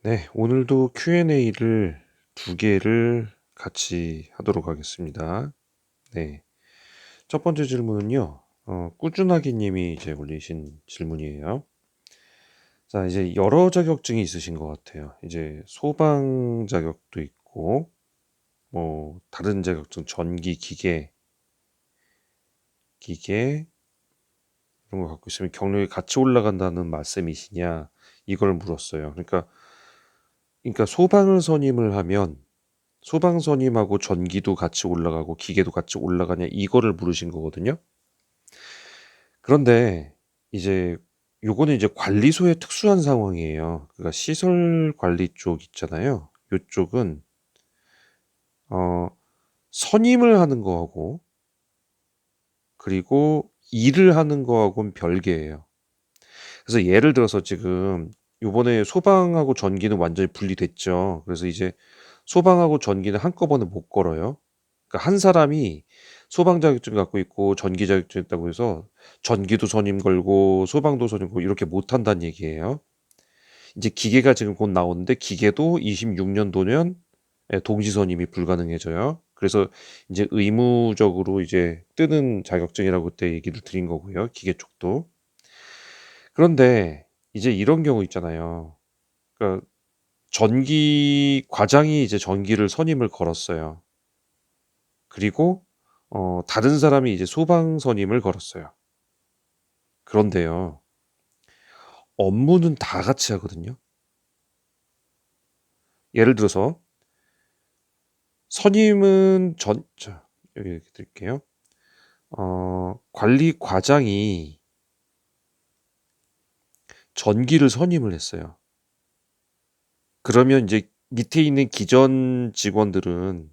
네, 오늘도 Q&A를 두 개를 같이 하도록 하겠습니다. 네, 첫 번째 질문은요, 꾸준하기 님이 이제 올리신 질문이에요. 자, 이제 여러 자격증이 있으신 것 같아요. 이제 소방 자격도 있고, 뭐, 다른 자격증, 전기, 기계, 이런 거 갖고 있으면 경력이 같이 올라간다는 말씀이시냐, 이걸 물었어요. 그러니까 소방을 선임을 하면 소방 선임하고 전기도 같이 올라가고 기계도 같이 올라가냐 이거를 물으신 거거든요. 그런데 이제 요거는 이제 관리소의 특수한 상황이에요. 그러니까 시설 관리 쪽 있잖아요. 요쪽은 어 선임을 하는 거하고 그리고 일을 하는 거하고는 별개예요. 그래서 예를 들어서 지금 요번에 소방하고 전기는 완전히 분리됐죠. 그래서 이제 소방하고 전기는 한꺼번에 못 걸어요. 그러니까 한 사람이 소방 자격증 갖고 있고 전기 자격증 있다고 해서 전기도 선임 걸고 소방도 선임 걸고 이렇게 못 한다는 얘기예요. 이제 기계가 지금 곧 나오는데 기계도 26년도면 동시 선임이 불가능해져요. 그래서 이제 의무적으로 이제 뜨는 자격증이라고 그때 얘기를 드린 거고요. 기계 쪽도. 그런데 이제 이런 경우 있잖아요. 그러니까 전기 과장이 이제 전기를 선임을 걸었어요. 그리고 다른 사람이 이제 소방 선임을 걸었어요. 그런데요. 업무는 다 같이 하거든요. 예를 들어서 선임은 여기 이렇게 드릴게요. 관리 과장이 전기를 선임을 했어요. 그러면 이제 밑에 있는 기존 직원들은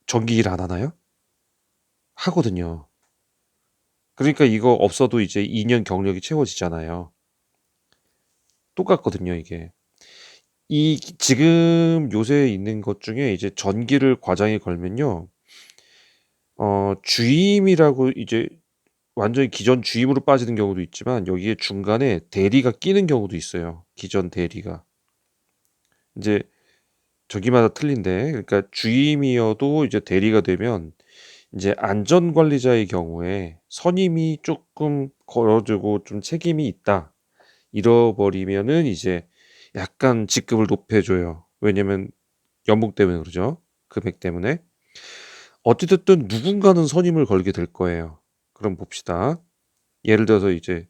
전기 일 안 하나요? 하거든요. 그러니까 이거 없어도 이제 2년 경력이 채워지잖아요. 똑같거든요, 이게. 이 지금 요새 있는 것 중에 이제 전기를 과장에 걸면요. 주임이라고 이제 완전히 기존 주임으로 빠지는 경우도 있지만 여기에 중간에 대리가 끼는 경우도 있어요. 기존 대리가. 이제 저기마다 틀린데 그러니까 주임이어도 이제 대리가 되면 이제 안전관리자의 경우에 선임이 조금 걸어주고 좀 책임이 있다. 잃어버리면은 이제 약간 직급을 높여줘요. 왜냐면 연봉 때문에 그러죠. 금액 때문에. 어찌됐든 누군가는 선임을 걸게 될 거예요. 그럼 봅시다. 예를 들어서 이제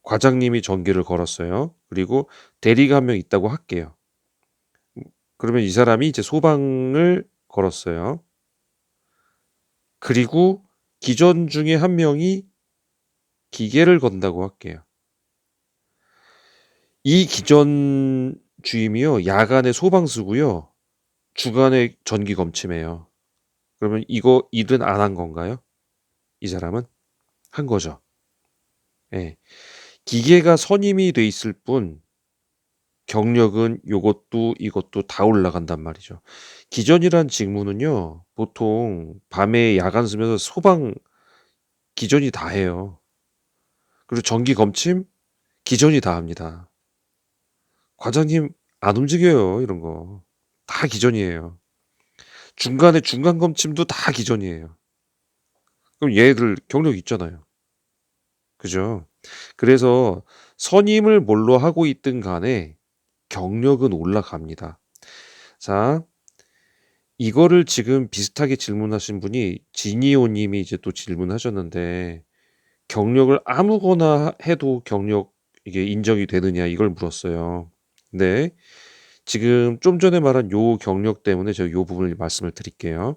과장님이 전기를 걸었어요. 그리고 대리가 한 명 있다고 할게요. 그러면 이 사람이 이제 소방을 걸었어요. 그리고 기존 중에 한 명이 기계를 건다고 할게요. 이 기존 주임이요. 야간에 소방 쓰고요. 주간에 전기 검침해요. 그러면 이거 일은 안 한 건가요? 이 사람은? 한 거죠. 예. 기계가 선임이 돼 있을 뿐 경력은 요것도 이것도 다 올라간단 말이죠. 기전이란 직무는요. 보통 밤에 야간 쓰면서 소방 기전이 다 해요. 그리고 전기 검침 기전이 다 합니다. 과장님 안 움직여요. 이런 거. 다 기전이에요. 중간에 중간 검침도 다 기전이에요. 그럼 얘들 경력 있잖아요. 그죠? 그래서 선임을 뭘로 하고 있든 간에 경력은 올라갑니다. 자, 이거를 지금 비슷하게 질문하신 분이 지니오 님이 이제 또 질문하셨는데 경력을 아무거나 해도 경력 이게 인정이 되느냐 이걸 물었어요. 네. 지금 좀 전에 말한 요 경력 때문에 제가 요 부분을 말씀을 드릴게요.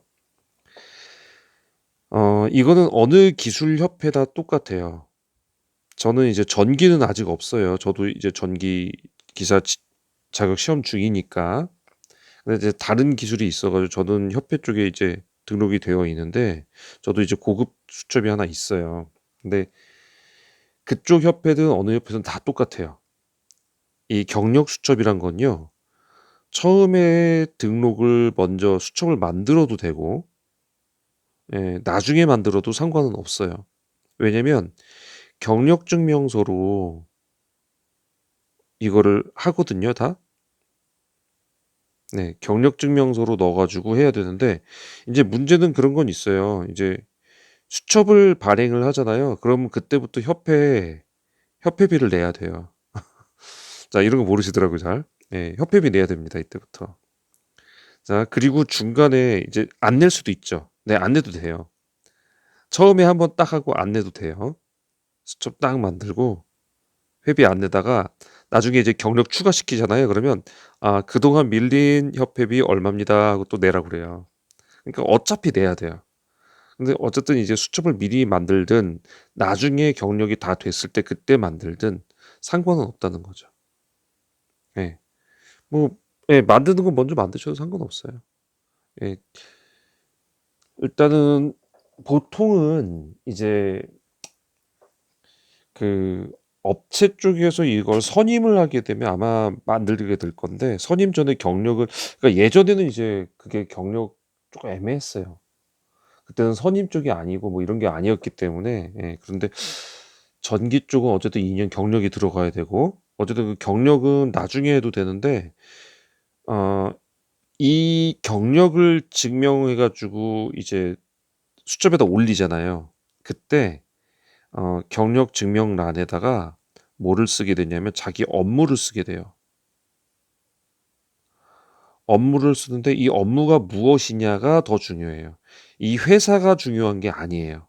이거는 어느 기술 협회다 똑같아요. 저는 이제 전기는 아직 없어요. 저도 이제 전기 기사 자격 시험 중이니까. 근데 이제 다른 기술이 있어가지고 저는 협회 쪽에 이제 등록이 되어 있는데 저도 이제 고급 수첩이 하나 있어요. 근데 그쪽 협회든 어느 협회든 다 똑같아요. 이 경력 수첩이란 건요. 처음에 등록을 먼저 수첩을 만들어도 되고 나중에 만들어도 상관은 없어요. 왜냐면 경력 증명서로 이거를 하거든요, 다. 네, 경력 증명서로 넣어 가지고 해야 되는데 이제 문제는 그런 건 있어요. 이제 수첩을 발행을 하잖아요. 그러면 그때부터 협회비를 내야 돼요. 자, 이런 거 모르시더라고요, 잘. 예, 협회비 내야 됩니다, 이때부터. 자, 그리고 중간에 이제 안 낼 수도 있죠. 네, 안 내도 돼요. 처음에 한번 딱 하고 안 내도 돼요. 수첩 딱 만들고 회비 안 내다가 나중에 이제 경력 추가시키잖아요. 그러면 아, 그동안 밀린 협회비 얼마입니다 하고 또 내라고 그래요. 그러니까 어차피 내야 돼요. 근데 어쨌든 이제 수첩을 미리 만들든 나중에 경력이 다 됐을 때 그때 만들든 상관은 없다는 거죠. 예. 뭐, 예, 만드는 건 먼저 만드셔도 상관없어요. 예, 일단은 보통은 이제 그 업체 쪽에서 이걸 선임을 하게 되면 아마 만들게 될 건데 선임 전에 경력을 그러니까 예전에는 이제 그게 경력 조금 애매했어요. 그때는 선임 쪽이 아니고 뭐 이런 게 아니었기 때문에 예, 그런데 전기 쪽은 어쨌든 2년 경력이 들어가야 되고 어쨌든 그 경력은 나중에 해도 되는데 어, 이 경력을 증명해 가지고 이제 수첩에다 올리잖아요. 그때 경력 증명란에다가 뭐를 쓰게 되냐면 자기 업무를 쓰게 돼요. 업무를 쓰는데 이 업무가 무엇이냐가 더 중요해요. 이 회사가 중요한 게 아니에요.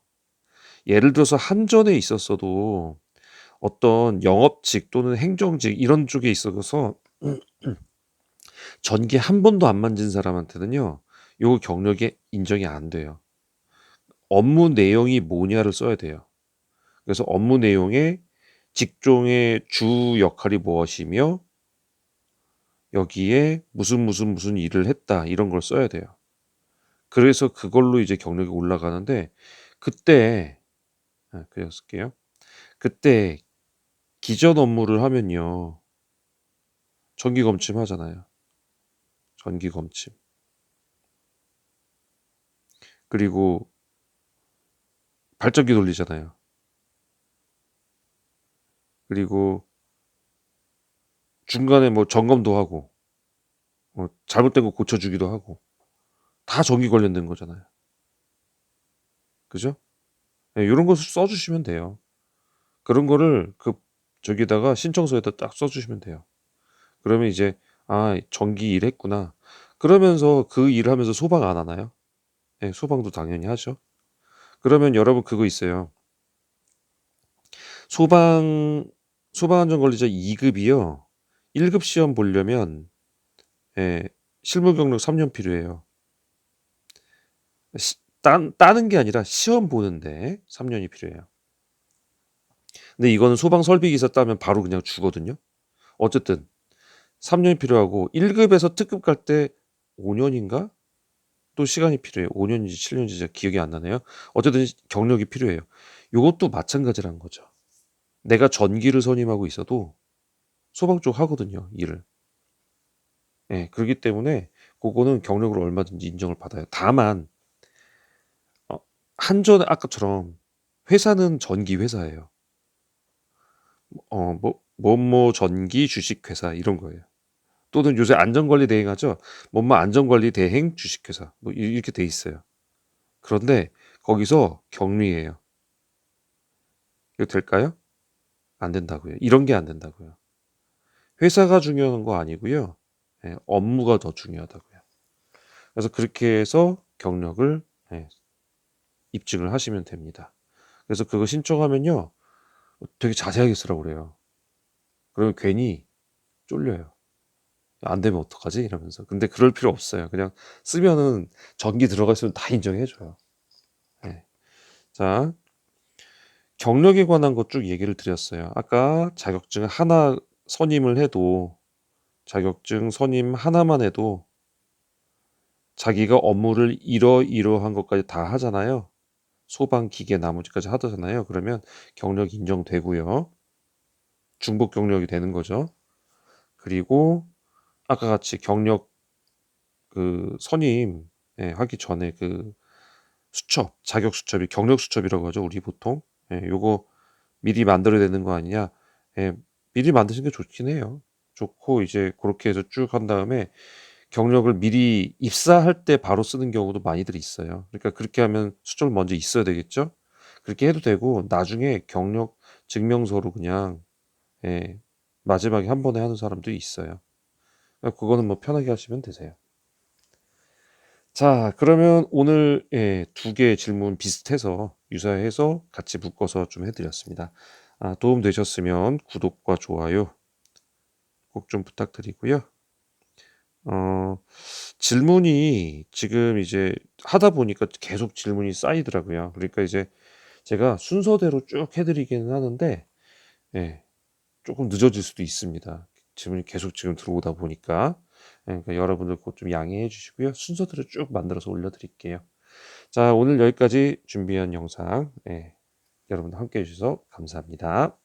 예를 들어서 한전에 있었어도 어떤 영업직 또는 행정직 이런 쪽에 있어서 전기 한 번도 안 만진 사람한테는요, 요 경력이 인정이 안 돼요. 업무 내용이 뭐냐를 써야 돼요. 그래서 업무 내용에 직종의 주 역할이 무엇이며 여기에 무슨 일을 했다 이런 걸 써야 돼요. 그래서 그걸로 이제 경력이 올라가는데 그때 그냥 쓸게요. 그때 기존 업무를 하면요. 정기 검침 하잖아요. 전기 검침. 그리고 발전기 돌리잖아요. 그리고 중간에 뭐 점검도 하고 잘못된 거 고쳐주기도 하고 다 전기 관련된 거잖아요. 그죠? 네, 이런 거 써주시면 돼요. 그런 거를 그 저기다가 신청서에다 딱 써주시면 돼요. 그러면 이제 아 전기 일 했구나. 그러면서 그 일을 하면서 소방 안 하나요? 네, 소방도 당연히 하죠. 그러면 여러분 그거 있어요. 소방 소방안전관리자 2급이요. 1급 시험 보려면 예, 실무 경력 3년 필요해요. 따는 게 아니라 시험 보는데 3년이 필요해요. 근데 이거는 소방 설비 기사 따면 바로 그냥 주거든요. 어쨌든 3년이 필요하고 1급에서 특급 갈 때 5년인가? 또 시간이 필요해요. 5년인지 7년인지 제가 기억이 안 나네요. 어쨌든 경력이 필요해요. 요것도 마찬가지라는 거죠. 내가 전기를 선임하고 있어도 소방 쪽 하거든요, 일을. 예, 그렇기 때문에 그거는 경력으로 얼마든지 인정을 받아요. 다만 어, 한전 아까처럼 회사는 전기 회사예요. 뭐뭐 전기 주식 회사 이런 거예요. 또는 요새 안전관리 대행하죠. 뭐뭐 안전관리 대행 주식회사 뭐 이렇게 돼 있어요. 그런데 거기서 격리예요. 이거 될까요? 안 된다고요. 이런 게 안 된다고요. 회사가 중요한 거 아니고요. 예, 업무가 더 중요하다고요. 그래서 그렇게 해서 경력을 예, 입증을 하시면 됩니다. 그래서 그거 신청하면요. 되게 자세하게 쓰라고 그래요. 그러면 괜히 쫄려요. 안 되면 어떡하지? 이러면서. 근데 그럴 필요 없어요. 그냥 쓰면은 전기 들어가 있으면 다 인정해줘요. 예. 자, 경력에 관한 것 쭉 얘기를 드렸어요. 아까 자격증 하나 선임을 해도 자격증 선임 하나만 해도 자기가 업무를 이러이러한 것까지 다 하잖아요. 소방, 기계, 나머지까지 하잖아요. 그러면 경력 인정되고요. 중복 경력이 되는 거죠. 그리고 아까 같이 경력 그 선임 하기 전에 그 수첩, 자격 수첩이 경력 수첩이라고 하죠. 우리 보통. 요거 미리 만들어야 되는 거 아니냐. 예, 미리 만드시는 게 좋긴 해요. 좋고 이제 고렇게 해서 쭉 한 다음에 경력을 미리 입사할 때 바로 쓰는 경우도 많이들 있어요. 그러니까 그렇게 하면 수점을 먼저 있어야 되겠죠? 그렇게 해도 되고 나중에 경력 증명서로 그냥 예 마지막에 한 번에 하는 사람도 있어요. 그거는 뭐 편하게 하시면 되세요. 자 그러면 오늘 예 2 개의 질문 비슷해서 유사해서 같이 묶어서 좀 해 드렸습니다. 도움 되셨으면 구독과 좋아요 꼭 좀 부탁드리고요. 어 질문이 지금 이제 하다 보니까 계속 질문이 쌓이더라고요. 그러니까 이제 제가 순서대로 쭉 해 드리기는 하는데 예 쪼끔 늦어질 수도 있습니다. 질문이 계속 지금 들어오다 보니까. 예 그러니까 여러분들 그것 좀 양해해 주시고요. 순서대로 쭉 만들어서 올려 드릴게요. 자 오늘 여기까지 준비한 영상 예 여러분들 함께 해 주셔서 감사합니다.